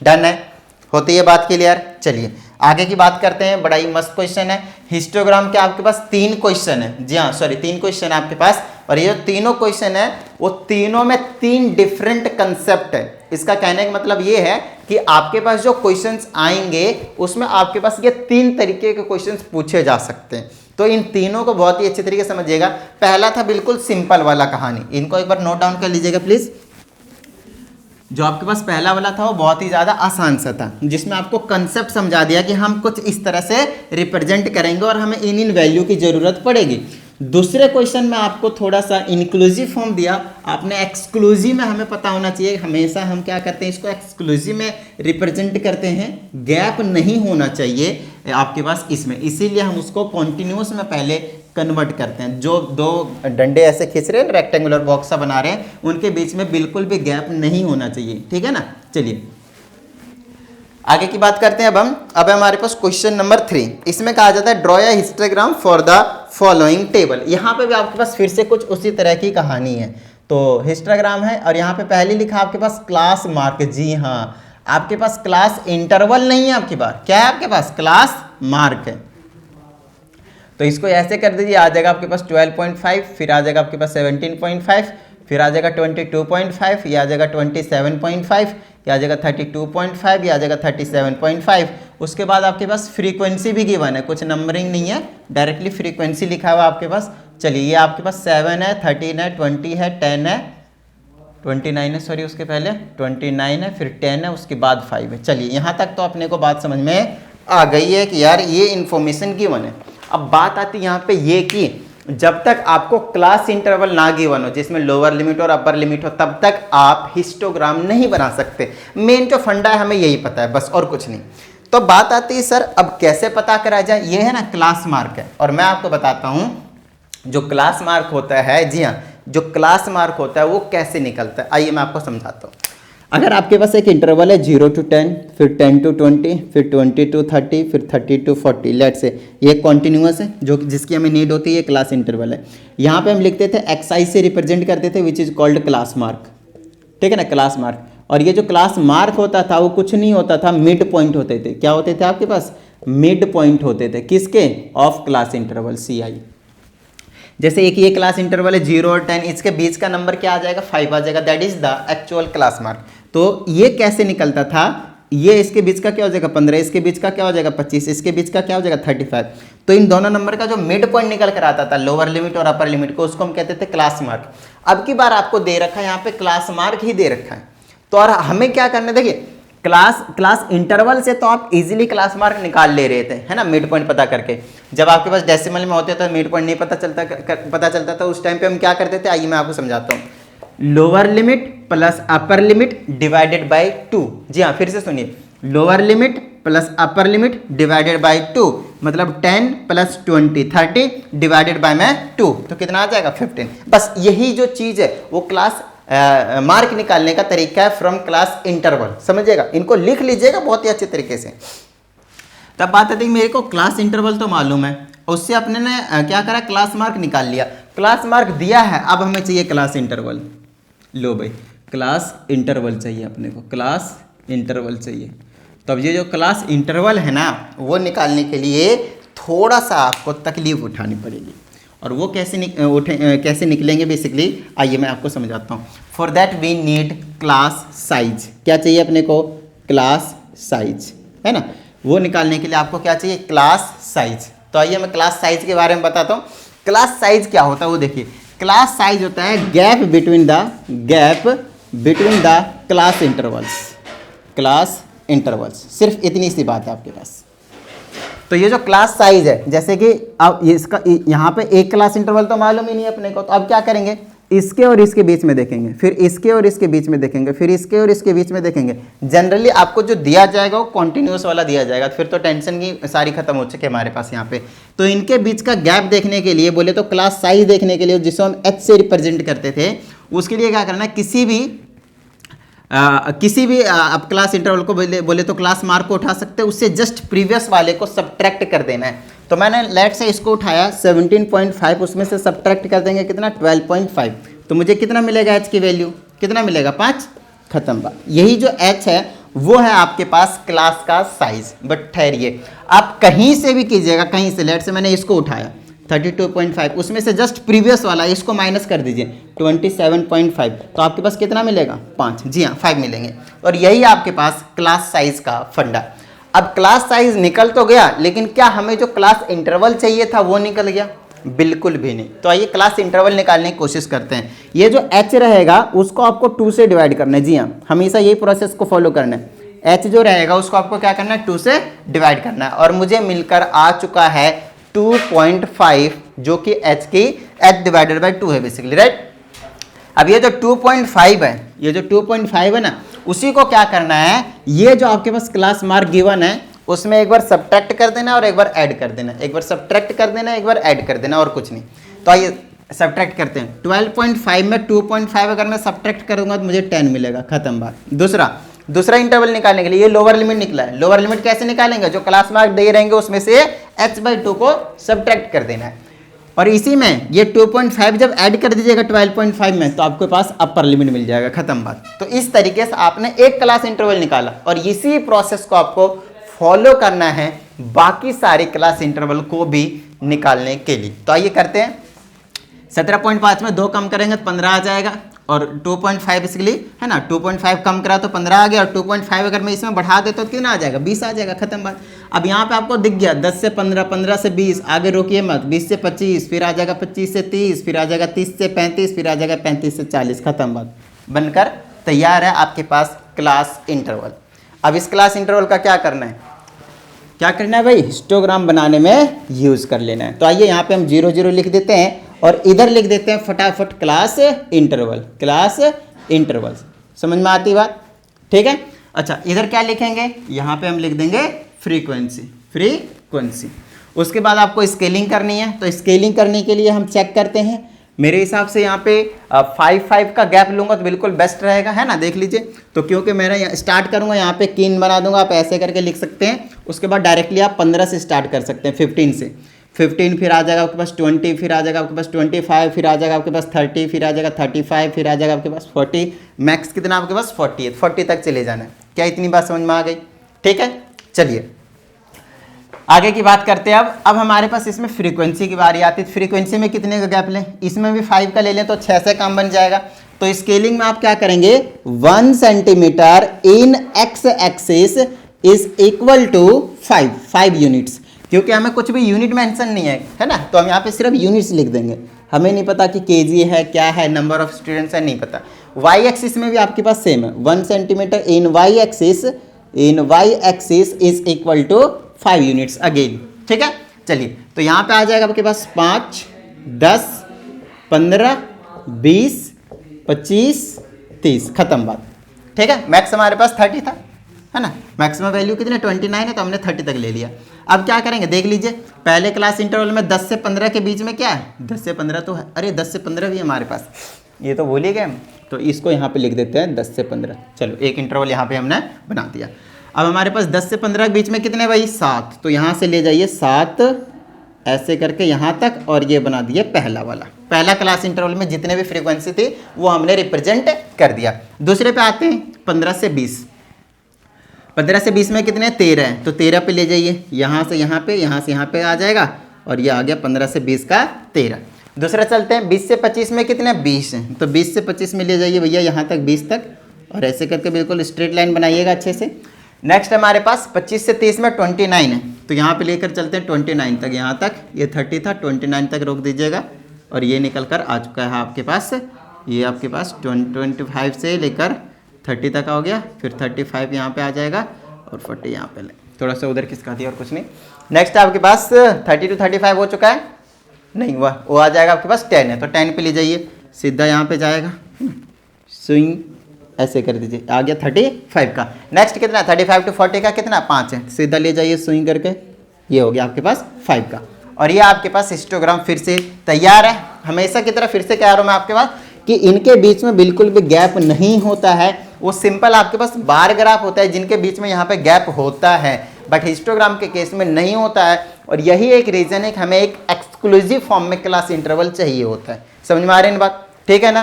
[SPEAKER 1] डन है, होती है बात क्लियर। चलिए आगे की बात करते हैं, बड़ा ही मस्त क्वेश्चन है। हिस्टोग्राम के आपके पास 3 क्वेश्चन है, जी हाँ सॉरी 3 क्वेश्चन है आपके पास, और ये जो तीनों क्वेश्चन है वो तीनों में 3 डिफरेंट कंसेप्ट है। इसका कहने का मतलब ये है कि आपके पास जो क्वेश्चंस आएंगे उसमें आपके पास ये 3 तरीके के क्वेश्चंस पूछे जा सकते हैं। तो इन तीनों को बहुत ही अच्छे तरीके से समझिएगा। पहला था बिल्कुल सिंपल वाला कहानी, इनको एक बार नोट डाउन कर लीजिएगा प्लीज। जो आपके पास पहला वाला था वो बहुत ही ज़्यादा आसान सा था, जिसमें आपको कंसेप्ट समझा दिया कि हम कुछ इस तरह से रिप्रेजेंट करेंगे और हमें इन वैल्यू की ज़रूरत पड़ेगी। दूसरे क्वेश्चन में आपको थोड़ा सा इंक्लूसिव फॉर्म दिया, आपने एक्सक्लूसिव में हमें पता होना चाहिए, हमेशा हम क्या करते हैं इसको एक्सक्लूसिव में रिप्रेजेंट करते हैं, गैप नहीं होना चाहिए आपके पास इसमें, इसीलिए हम उसको कॉन्टिन्यूस में पहले कन्वर्ट करते हैं। जो दो डंडे ऐसे खींच रहे हैं, रेक्टेंगुलर बॉक्स सा बना रहे हैं, उनके बीच में बिल्कुल भी गैप नहीं होना चाहिए, ठीक है ना। चलिए आगे की बात करते हैं अब हमारे पास क्वेश्चन नंबर 3, इसमें कहा जाता है draw a histogram for the following table. यहाँ पे भी आपके पास फिर से कुछ उसी तरह की कहानी है। तो हिस्टोग्राम है और यहाँ पे पहले लिखा आपके पास क्लास मार्क। जी हाँ, आपके पास क्लास इंटरवल नहीं है, आपकी बात क्या है, आपके पास क्लास मार्क है। तो इसको ऐसे कर दीजिए, आ जाएगा आपके पास 12.5, फिर आ जाएगा आपके पास 17.5, फिर आ जाएगा 22.5, ये आ जाएगा 27.5, ये आ जाएगा 32.5, ये आ जाएगा 37.5। उसके बाद आपके पास फ्रीक्वेंसी भी गिवन है, कुछ नंबरिंग नहीं है, डायरेक्टली फ्रीक्वेंसी लिखा हुआ आपके पास। चलिए ये आपके पास 7 है, 13 है, 20 है, 10 है, 29 है, सॉरी उसके पहले 29 है, फिर 10 है, उसके बाद 5 है। चलिए यहाँ तक तो अपने को बात समझ में आ गई है कि यार ये इन्फॉर्मेशन गिवन है। अब बात आती है यहाँ पे ये कि जब तक आपको क्लास इंटरवल ना गिवन हो, जिसमें लोअर लिमिट और अपर लिमिट हो, तब तक आप हिस्टोग्राम नहीं बना सकते। मेन जो फंडा है हमें यही पता है, बस और कुछ नहीं। तो बात आती है सर अब कैसे पता करा जाए, ये है ना क्लास मार्क है, और मैं आपको बताता हूँ जो क्लास मार्क होता है, जी हाँ जो क्लास मार्क होता है वो कैसे निकलता है, आइए मैं आपको समझाता हूँ। अगर आपके पास एक इंटरवल है 0 to 10, फिर 10 to 20, फिर 20 to 30, फिर 30 to 40, लेट से ये कॉन्टिन्यूअस है जो जिसकी हमें नीड होती है, ये क्लास इंटरवल है। यहाँ पे हम लिखते थे एक्साई से रिप्रेजेंट करते थे, which is called class mark, ठीक है ना, क्लास मार्क। और ये जो क्लास मार्क होता था वो कुछ नहीं होता था, मिड पॉइंट होते थे। क्या होते थे आपके पास, मिड पॉइंट होते थे, किसके, ऑफ क्लास इंटरवल CI। जैसे एक ये क्लास इंटरवल है 0 और 10, इसके बीच का नंबर क्या आ जाएगा, 5 आ जाएगा, that is the actual class mark. तो ये कैसे निकलता था, ये इसके बीच का क्या हो जाएगा 15, इसके बीच का क्या हो जाएगा 25, इसके बीच का क्या हो जाएगा 35। तो इन दोनों नंबर का जो मिड पॉइंट निकल कर आता था, लोअर लिमिट और अपर लिमिट को, उसको हम कहते थे क्लास मार्क। अब की बार आपको दे रखा है यहाँ पे क्लास मार्क ही दे रखा है, तो और हमें क्या करना है, देखिए क्लास इंटरवल से तो आप इजीली क्लास मार्क निकाल ले रहे थे, है ना, मिड पॉइंट पता करके। जब आपके पास डेसिमल में होते तो मिड पॉइंट नहीं पता चलता था, उस टाइम पे हम क्या करते थे, आइए मैं आपको समझाता हूँ। Lower limit plus upper limit divided by 2। जी हाँ, फिर से सुनिए, lower limit plus upper limit divided by 2, मतलब 10 प्लस 20 30 डिवाइडेड बाय में 2, तो कितना आ जाएगा 15। बस यही जो चीज़ है वो क्लास मार्क निकालने का तरीका है फ्रॉम क्लास इंटरवल, समझिएगा, इनको लिख लीजिएगा बहुत ही अच्छे तरीके से। तब बात आती है मेरे को क्लास इंटरवल तो मालूम है, उससे अपने ने क्या करा, क्लास मार्क निकाल लिया, क्लास मार्क दिया है, अब हमें चाहिए क्लास इंटरवल। लो भाई क्लास इंटरवल चाहिए अपने को, क्लास इंटरवल चाहिए। तो अब ये जो क्लास इंटरवल है ना, वो निकालने के लिए थोड़ा सा आपको तकलीफ उठानी पड़ेगी, और वो कैसे निकलेंगे बेसिकली, आइए मैं आपको समझाता हूँ। For that we need class size. क्या चाहिए अपने को, क्लास साइज, है ना, वो निकालने के लिए आपको क्या चाहिए, क्लास साइज। तो आइए मैं क्लास साइज के बारे में बताता हूँ। क्लास साइज क्या होता है वो देखिए, क्लास साइज होता है gap between the class intervals. सिर्फ इतनी सी बात है आपके पास। तो ये जो क्लास साइज है, जैसे कि अब इसका यहाँ पे एक क्लास इंटरवल तो मालूम ही नहीं है अपने को, तो अब क्या करेंगे, इसके और इसके बीच में देखेंगे, फिर इसके और इसके बीच में देखेंगे, फिर इसके और इसके बीच में देखेंगे। जनरली आपको जो दिया जाएगा वो कॉन्टिन्यूस वाला दिया जाएगा, फिर तो टेंशन की सारी खत्म हो चुकी है हमारे पास यहाँ पे। तो इनके बीच का गैप देखने के लिए, बोले तो क्लास साइज देखने के लिए, जिसको हम H से रिप्रेजेंट करते थे, उसके लिए क्या करना है, किसी भी आप क्लास इंटरवल को बोले तो क्लास मार्क को उठा सकते हैं, उससे जस्ट प्रीवियस वाले को सब्ट्रैक्ट कर देना है। तो मैंने लेट से इसको उठाया 17.5, उसमें से सब्ट्रैक्ट कर देंगे कितना, 12.5, तो मुझे कितना मिलेगा, H की वैल्यू कितना मिलेगा, 5, खत्म बात। यही जो H है वो है आपके पास क्लास का साइज। बट ठहरिए, आप कहीं से भी कीजिएगा, कहीं से, लेट से मैंने इसको उठाया 32.5, उसमें से जस्ट प्रीवियस वाला इसको माइनस कर दीजिए 27.5, तो आपके पास कितना मिलेगा, 5। जी हाँ, 5 मिलेंगे। और यही आपके पास क्लास साइज का फंडा। अब क्लास साइज निकल तो गया, लेकिन क्या हमें जो क्लास इंटरवल चाहिए था वो निकल गया, बिल्कुल भी नहीं। तो आइए क्लास इंटरवल निकालने की कोशिश करते हैं। ये जो H रहेगा उसको आपको 2 से डिवाइड करना है। जी हाँ, हमेशा यही प्रोसेस को फॉलो करना है। H जो रहेगा उसको आपको क्या करना है, 2 से डिवाइड करना है, और मुझे मिलकर आ चुका है 2.5 जो कि h डिवाइडेड बाई 2 है बेसिकली, राइट। अब ये जो 2.5 है, ये जो 2.5 है ना, उसी को क्या करना है, ये जो आपके पास क्लास मार्क गिवन है उसमें एक बार सब्ट्रैक्ट कर देना और एक बार ऐड कर देना, एक बार सब्ट्रैक्ट कर देना, एक बार ऐड कर देना, और कुछ नहीं। तो आइए सब्ट्रैक्ट करते हैं। 12.5 में 2.5 अगर मैं सब्ट्रैक्ट करूंगा तो मुझे 10 मिलेगा, खत्म बात। दूसरा इंटरवल निकालने के लिए ये लोअर लिमिट निकला है। लोअर लिमिट कैसे निकालेंगे, जो क्लास मार्क दे रहेंगे उसमें से h/2 को सब्ट्रैक्ट कर देना है, और इसी में ये 2.5 जब ऐड कर दीजिएगा 12.5 में तो आपके पास अपर लिमिट मिल जाएगा, खत्म बात। तो इस तरीके से आपने एक क्लास इंटरवल निकाला और इसी प्रोसेस को आपको फॉलो करना है बाकी सारे क्लास इंटरवल को भी निकालने के लिए। तो आइए करते हैं। 17.5 में 2 कम करेंगे तो 15 आ जाएगा, और 2.5 बेसिकली है ना, 2.5 कम करा तो 15 आ गया, और 2.5 अगर मैं इसमें बढ़ा देता तो कितना आ जाएगा, 20 आ जाएगा, खत्म बात। अब यहाँ पे आपको दिख गया 10 से 15, 15 से 20, आगे रोकिए मत, 20 से 25, फिर आ जाएगा 25 से 30, फिर आ जाएगा 30 से 35, फिर आ जाएगा 35 से 40, खत्म बात। बनकर तैयार है आपके पास क्लास इंटरवल। अब इस क्लास इंटरवल का क्या करना है, क्या करना है भाई, हिस्टोग्राम बनाने में यूज कर लेना है। तो आइए यहाँ पे हम 0 0 लिख देते हैं और इधर लिख देते हैं फटाफट क्लास इंटरवल, क्लास इंटरवल। समझ में आती बात, ठीक है। अच्छा, इधर क्या लिखेंगे, यहाँ पे हम लिख देंगे फ्रीक्वेंसी, फ्रीक्वेंसी। उसके बाद आपको स्केलिंग करनी है, तो स्केलिंग करने के लिए हम चेक करते हैं। मेरे हिसाब से यहाँ पे 5 का गैप लूंगा तो बिल्कुल बेस्ट रहेगा, है ना, देख लीजिए। तो क्योंकि मेरा स्टार्ट करूंगा यहाँ पे कीन बना दूंगा, आप ऐसे करके लिख सकते हैं। उसके बाद डायरेक्टली आप 15 से स्टार्ट कर सकते हैं, 15 से। 15 फिर आ जाएगा आपके पास 20, फिर आ जाएगा आपके पास 25, फिर आ जाएगा आपके पास 30, फिर आ जाएगा 35, फिर आ जाएगा आपके पास 40, मैक्स कितना आपके पास 40 है, 40 तक चले जाना है। क्या इतनी बात समझ में आ गई, ठीक है। चलिए आगे की बात करते हैं। अब हमारे पास इसमें फ्रीक्वेंसी की बारी आती है। फ्रीक्वेंसी में कितने का गैप लें, इसमें भी 5 का ले लें तो 6 से काम बन जाएगा। तो स्केलिंग में आप क्या करेंगे, 1 centimetre in x axis is equal to 5 units, क्योंकि हमें कुछ भी यूनिट मेंशन नहीं है ना, तो हम यहाँ पे सिर्फ यूनिट्स लिख देंगे। हमें नहीं पता कि केजी है, क्या है, नंबर ऑफ स्टूडेंट्स है, नहीं पता। वाई एक्सिस में भी आपके पास सेम है, 1 centimetre in y axis is equal to 5 units again, ठीक है। चलिए, तो यहाँ पे आ जाएगा आपके पास 5, 10, 15, 20, 25, 30, खत्म बात, ठीक है। मैक्स हमारे पास 30 था, है ना, मैक्सिमम वैल्यू कितने 29 है, तो हमने 30 तक ले लिया। अब क्या करेंगे, देख लीजिए, पहले क्लास इंटरवल में 10 से 15 के बीच में क्या है, 10 से 15 तो है, अरे 10 से 15 भी हमारे पास, ये तो भूल ही गए हम। तो इसको यहाँ पे लिख देते हैं 10 से 15। चलो, एक इंटरवल यहाँ पे हमने बना दिया। अब हमारे पास 10 से 15 के बीच में कितने भाई, 7, तो यहाँ से ले जाइए 7 ऐसे करके यहाँ तक, और ये बना दिए पहला वाला। पहला क्लास इंटरवल में जितने भी फ्रीक्वेंसी थी वो हमने रिप्रेजेंट कर दिया। दूसरे पे आते हैं, 15 से 20। 15 से 20 में कितने, 13 है, तो 13 पे ले जाइए, यहाँ से यहाँ पे, यहाँ से यहाँ पे आ जाएगा, और ये आ गया 15 से 20 का 13। दूसरा चलते हैं, 20 से 25 में कितने, 20 हैं, तो 20 से 25 में ले जाइए भैया यहाँ तक, 20 तक, और ऐसे करके बिल्कुल स्ट्रेट लाइन बनाइएगा अच्छे से। नेक्स्ट हमारे पास 25 से 30 में 29 है, तो यहाँ पे लेकर चलते हैं 29 तक, यहाँ तक, ये 30 था, 29 तक रोक दीजिएगा, और ये निकल कर आ चुका है आपके पास, ये आपके पास 25 से लेकर 30 तक हो गया, फिर 35 यहाँ पे आ जाएगा, और 40 यहाँ पे ले, थोड़ा सा उधर खिसका दिया और कुछ नहीं। नेक्स्ट आपके पास 30 to 35 हो चुका है, नहीं हुआ, वो आ जाएगा आपके पास 10 है, तो 10 पे ले जाइए, सीधा यहाँ पे जाएगा, स्विंग ऐसे कर दीजिए, आ गया 35 का। नेक्स्ट कितना, 35 to 40 का कितना, 5 है, सीधा ले जाइए स्विंग करके, ये हो गया आपके पास 5 का। और ये आपके पास हिस्टोग्राम फिर से तैयार है। हमेशा की तरह फिर से कह रहा हूँ मैं आपके पास कि इनके बीच में बिल्कुल भी गैप नहीं होता है, वो सिंपल आपके पास बार ग्राफ होता है जिनके बीच में यहाँ पे गैप होता है, बट हिस्टोग्राम के केस में नहीं होता है। और यही एक रीजन है कि हमें एक एक्सक्लूसिव फॉर्म में क्लास इंटरवल चाहिए होता है। समझ में आ रही है बात, ठीक है ना।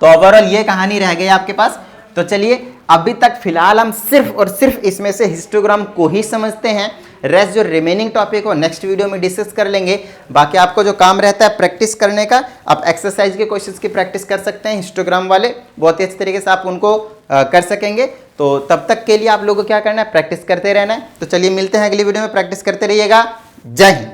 [SPEAKER 1] तो ओवरऑल ये कहानी रह गई आपके पास। तो चलिए, अभी तक फिलहाल हम सिर्फ और सिर्फ इसमें से हिस्टोग्राम को ही समझते हैं, रेस्ट जो रिमेनिंग टॉपिक हो नेक्स्ट वीडियो में डिस्कस कर लेंगे। बाकी आपको जो काम रहता है प्रैक्टिस करने का, आप एक्सरसाइज के क्वेश्चंस की प्रैक्टिस कर सकते हैं, हिस्टोग्राम वाले बहुत ही अच्छे तरीके से आप उनको कर सकेंगे। तो तब तक के लिए आप लोगों को क्या करना है, प्रैक्टिस करते रहना है। तो चलिए मिलते हैं अगली वीडियो में, प्रैक्टिस करते रहिएगा। जय हिंद।